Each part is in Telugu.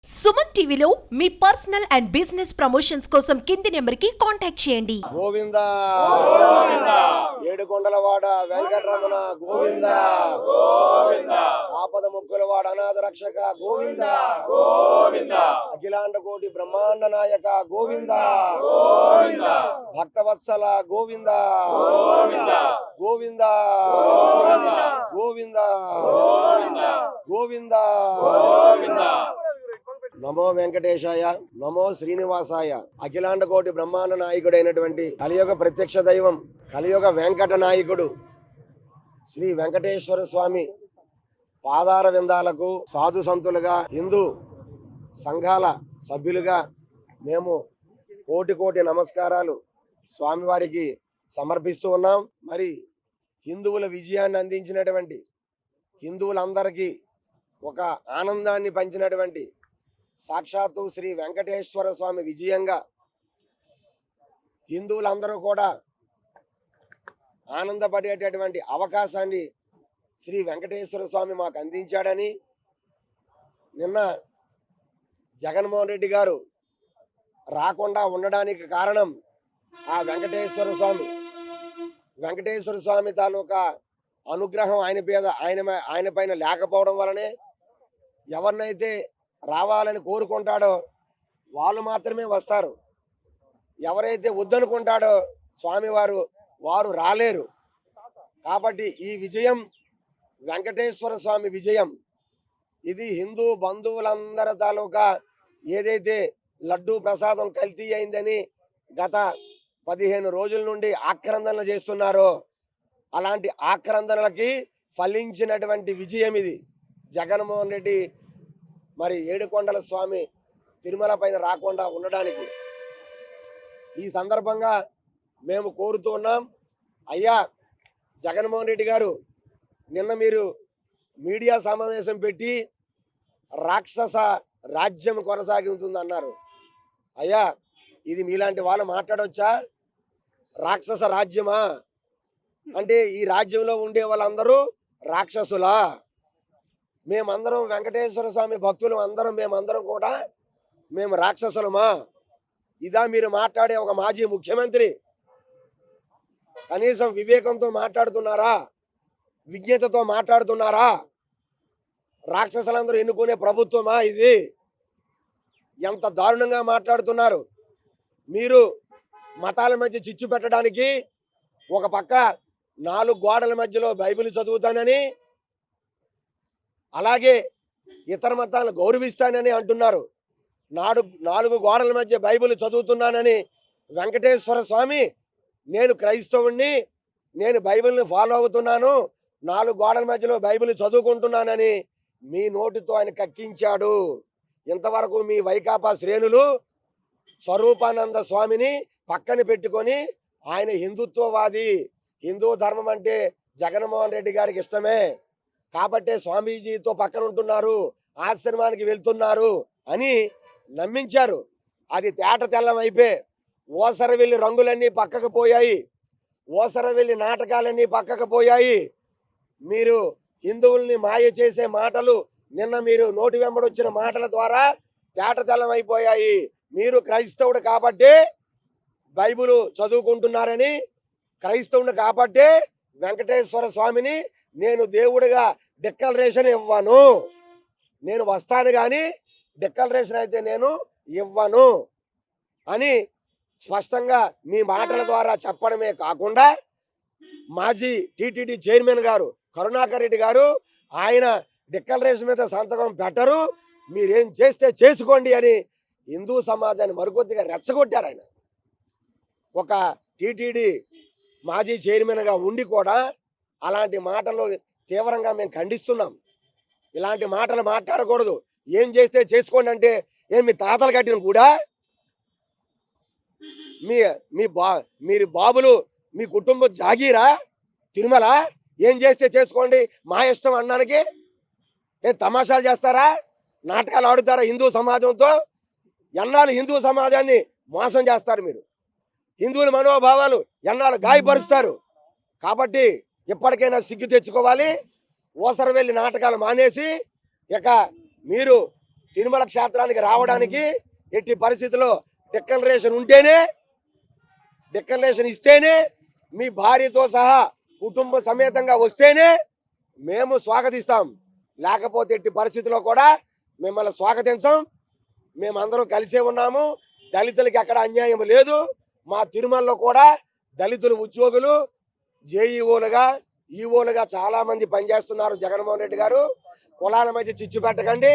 సుమన్ టీవీలో మీ పర్సనల్ అండ్ బిజినెస్ ప్రమోషన్స్ కోసం కింది నెంబర్కి కాంటాక్ట్ చేయండి. గోవిందా ఏడుకొండలవాడ వెంకటరమణ గోవిందా, ఆపద ముక్కులవాడ అనాథ రక్షక గోవిందా, అఖిలాండ కోటి బ్రహ్మాండ నాయక గోవిందా, భక్తవత్సల గోవిందా గోవిందా గోవిందా గోవిందా. నమో వెంకటేశాయ, నమో శ్రీనివాసాయ. అఖిలాండ కోటి బ్రహ్మాండ నాయకుడైనటువంటి కలియుగ ప్రత్యక్ష దైవం, కలియుగ వెంకట నాయకుడు శ్రీ వెంకటేశ్వర స్వామి పాదార విందాలకు సాధు సంతులుగా, హిందూ సంఘాల సభ్యులుగా మేము కోటి కోటి నమస్కారాలు స్వామివారికి సమర్పిస్తూ ఉన్నాం. మరి హిందువుల విజయాన్ని అందించినటువంటి, హిందువులందరికీ ఒక ఆనందాన్ని పంచినటువంటి సాక్షాత్తు శ్రీ వెంకటేశ్వర స్వామి విజయంగా హిందువులందరూ కూడా ఆనందపడేటటువంటి అవకాశాన్ని శ్రీ వెంకటేశ్వర స్వామి మాకు అందించాడని, నిన్న జగన్మోహన్ రెడ్డి గారు రాకుండా ఉండడానికి కారణం ఆ వెంకటేశ్వర స్వామి తాలూకా అనుగ్రహం ఆయన పైన లేకపోవడం వలనే ఎవరినైతే రావాలని కోరుకుంటాడో వాళ్ళు మాత్రమే వస్తారు. ఎవరైతే వద్దనుకుంటాడో వారు రాలేరు. కాబట్టి ఈ విజయం వెంకటేశ్వర స్వామి విజయం. ఇది హిందూ బంధువులందరి తాలూకా ఏదైతే లడ్డూ ప్రసాదం కల్తీ అయిందని గత 15 రోజుల నుండి ఆక్రందనలు చేస్తున్నారో అలాంటి ఆక్రందనలకి ఫలించినటువంటి విజయం ఇది. జగన్మోహన్ రెడ్డి మరి ఏడుకొండల స్వామి తిరుమల పైన రాకుండా ఉండడానికి ఈ సందర్భంగా మేము కోరుతూ ఉన్నాం. అయ్యా జగన్మోహన్ రెడ్డి గారు, నిన్న మీరు మీడియా సమావేశం పెట్టి రాక్షస రాజ్యం కొనసాగుతుందన్నారు. అయ్యా, ఇది మీలాంటి వాళ్ళు మాట్లాడవచ్చా? రాక్షస రాజ్యమా అంటే ఈ రాజ్యంలో ఉండే వాళ్ళందరూ రాక్షసులా? మేమందరం వెంకటేశ్వర స్వామి భక్తులు మేమందరం కూడా మేము రాక్షసులమా? ఇదా మీరు మాట్లాడే ఒక మాజీ ముఖ్యమంత్రి? కనీసం వివేకంతో మాట్లాడుతున్నారా? విజ్ఞతతో మాట్లాడుతున్నారా? రాక్షసులందరూ ఎన్నుకునే ప్రభుత్వమా ఇది? ఎంత దారుణంగా మాట్లాడుతున్నారు. మీరు మతాల మధ్య చిచ్చు పెట్టడానికి ఒక పక్క 4 గోడల మధ్యలో బైబిల్ చదువుతానని, అలాగే ఇతర మతాలను గౌరవిస్తానని అంటున్నారు. 4 గోడల మధ్య బైబిల్ చదువుతున్నానని వెంకటేశ్వర స్వామి, నేను క్రైస్తవుణ్ణి, నేను బైబిల్ని ఫాలో అవుతున్నాను, 4 గోడల మధ్యలో బైబిల్ చదువుకుంటున్నానని మీ నోటితో ఆయన కక్కించాడు. ఇంతవరకు మీ వైకాపా శ్రేణులు స్వరూపానంద స్వామిని పక్కన పెట్టుకొని ఆయన హిందుత్వవాది, హిందూ ధర్మం అంటే జగన్మోహన్ రెడ్డి గారికి ఇష్టమే కాబట్టే స్వామీజీతో పక్కన ఉంటున్నారు, ఆశ్రమానికి వెళ్తున్నారు అని నమ్మించారు. అది తేట తెల్లం అయిపోయి ఓసరవెల్లి రంగులన్నీ పక్కకు పోయాయి, ఓసరవెల్లి నాటకాలన్నీ పక్కకు పోయాయి. మీరు హిందువుల్ని మాయ చేసే మాటలు నిన్న మీరు నోటి వెంబడొచ్చిన మాటల ద్వారా తేట తెల్లం అయిపోయాయి. మీరు క్రైస్తవుడు కాబట్టే బైబిల్ చదువుకుంటున్నారని, క్రైస్తవుని కాబట్టే వెంకటేశ్వర స్వామిని నేను దేవుడిగా డిక్లరేషన్ ఇవ్వను, నేను వస్తాను కానీ డిక్లరేషన్ అయితే నేను ఇవ్వను అని స్పష్టంగా మీ మాటల ద్వారా చెప్పడమే కాకుండా మాజీ టీటీడీ చైర్మన్ గారు కరుణాకర్ రెడ్డి గారు ఆయన డిక్లరేషన్ మీద సంతకం పెట్టరు, మీరేం చేస్తే చేసుకోండి అని హిందూ సమాజాన్ని మరికొద్దిగా రెచ్చగొట్టారు. ఆయన ఒక టీటీడీ మాజీ చైర్మన్గా ఉండి కూడా అలాంటి మాటలు తీవ్రంగా మేము ఖండిస్తున్నాం. ఇలాంటి మాటలు మాట్లాడకూడదు. ఏం చేస్తే చేసుకోండి అంటే ఏం మీ తాతలు కట్టిన కూడా మీరు బాబులు మీ కుటుంబం జాగీరా తిరుమల? ఏం చేస్తే చేసుకోండి మా ఇష్టం అన్నానికి ఏం తమాషాలు చేస్తారా? నాటకాలు ఆడుతారా హిందూ సమాజంతో? ఎన్నాళ్ళు హిందూ సమాజాన్ని మోసం చేస్తారు మీరు, హిందువుల మనోభావాలు ఎన్నాళ్ళు గాయపరుస్తారు. కాబట్టి ఇప్పటికైనా సిగ్గు తెచ్చుకోవాలి. ఓసరవెల్లి నాటకాలు మానేసి ఇక మీరు తిరుమల క్షేత్రానికి రావడానికి ఎట్టి పరిస్థితుల్లో డిక్లరేషన్ ఇస్తేనే, మీ భార్యతో సహా కుటుంబ సమేతంగా వస్తేనే మేము స్వాగతిస్తాం. లేకపోతే ఎట్టి పరిస్థితుల్లో కూడా మిమ్మల్ని స్వాగతించాం. మేమందరం కలిసే ఉన్నాము. దళితులకి ఎక్కడ అన్యాయం లేదు. మా తిరుమలలో కూడా దళితులు ఉద్యోగులు జేఈఓలుగా ఈఓలుగా చాలా మంది పనిచేస్తున్నారు. జగన్మోహన్ రెడ్డి గారు కులాల మధ్య చిచ్చు పెట్టకండి.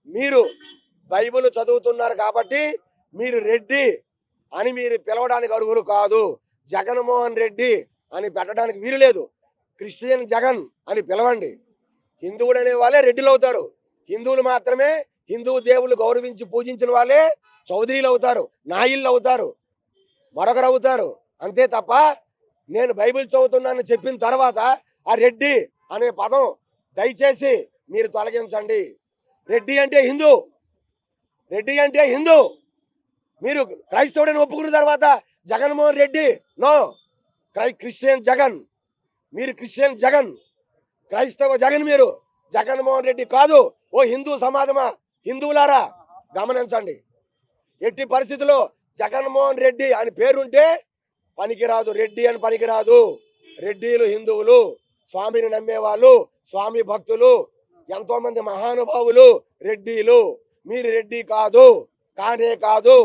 మీరు బైబిల్ చదువుతున్నారు కాబట్టి మీరు రెడ్డి అని మీరు పిలవడానికి అర్హులు కాదు. జగన్మోహన్ రెడ్డి అని పెట్టడానికి వీలు లేదు. క్రిస్టియన్ జగన్ అని పిలవండి. హిందువులు అనే వాళ్ళే రెడ్డిలు అవుతారు. హిందువులు మాత్రమే హిందూ దేవుళ్ళు గౌరవించి పూజించిన వాళ్ళే చౌదరీలు అవుతారు, నాయిళ్ళు అవుతారు, మరొకరు అవుతారు. అంతే తప్ప నేను బైబిల్ చదువుతున్నానని చెప్పిన తర్వాత ఆ రెడ్డి అనే పదం దయచేసి మీరు తొలగించండి. రెడ్డి అంటే హిందూ. మీరు క్రైస్తవుడని ఒప్పుకున్న తర్వాత జగన్మోహన్ రెడ్డి నో, క్రిస్టియన్ జగన్. మీరు క్రిస్టియన్ జగన్, క్రైస్తవ జగన్. మీరు జగన్మోహన్ రెడ్డి కాదు. ఓ హిందూ సమాజమా, హిందువులారా గమనించండి. ఎట్టి పరిస్థితుల్లో జగన్మోహన్ రెడ్డి అని పేరుంటే పనికిరాదు. రెడ్డి అని పనికిరాదు. రెడ్డిలు హిందువులు, స్వామిని నమ్మేవాళ్ళు, స్వామి భక్తులు, ఎంతో మంది మహానుభావులు రెడ్డిలు. మీరు రెడ్డి కాదు, కానే కాదు.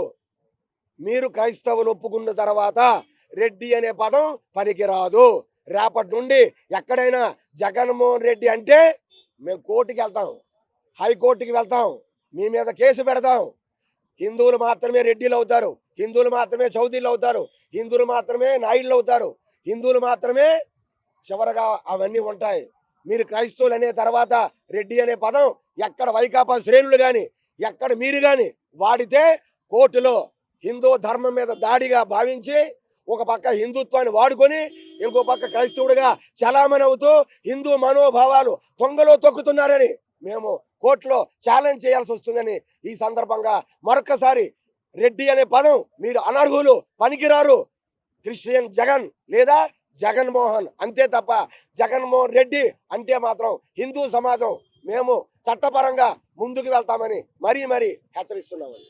మీరు క్రైస్తవులు ఒప్పుకున్న తర్వాత రెడ్డి అనే పదం పనికిరాదు. రేపటి నుండి ఎక్కడైనా జగన్మోహన్ రెడ్డి అంటే మేము కోర్టుకి వెళ్తాం, హైకోర్టుకి వెళ్తాం, మీ మీద కేసు పెడతాం. హిందువులు మాత్రమే రెడ్డిలు అవుతారు, హిందువులు మాత్రమే చౌదరీలు అవుతారు, హిందువులు మాత్రమే నాయుళ్ళు అవుతారు, హిందువులు మాత్రమే చివరగా అవన్నీ ఉంటాయి. మీరు క్రైస్తవులు అనే తర్వాత రెడ్డి అనే పదం ఎక్కడ వైకాపా శ్రేణులు కానీ ఎక్కడ మీరు కానీ వాడితే కోర్టులో హిందూ ధర్మం మీద దాడిగా భావించి ఒక పక్క హిందుత్వాన్ని వాడుకొని ఇంకో పక్క క్రైస్తవుడిగా చలామణి అవుతూ హిందూ మనోభావాలు తొంగలో తొక్కుతున్నారని మేము కోర్టులో ఛాలెంజ్ చేయాల్సి వస్తుందని ఈ సందర్భంగా మరొకసారి రెడ్డి అనే పదం మీరు అనర్హులు, పనికిరారు. క్రిస్టియన్ జగన్ లేదా జగన్మోహన్ అంతే తప్ప జగన్మోహన్ రెడ్డి అంటే మాత్రం హిందూ సమాజం మేము చట్టపరంగా ముందుకు వెళ్తామని మరీ హెచ్చరిస్తున్నామని.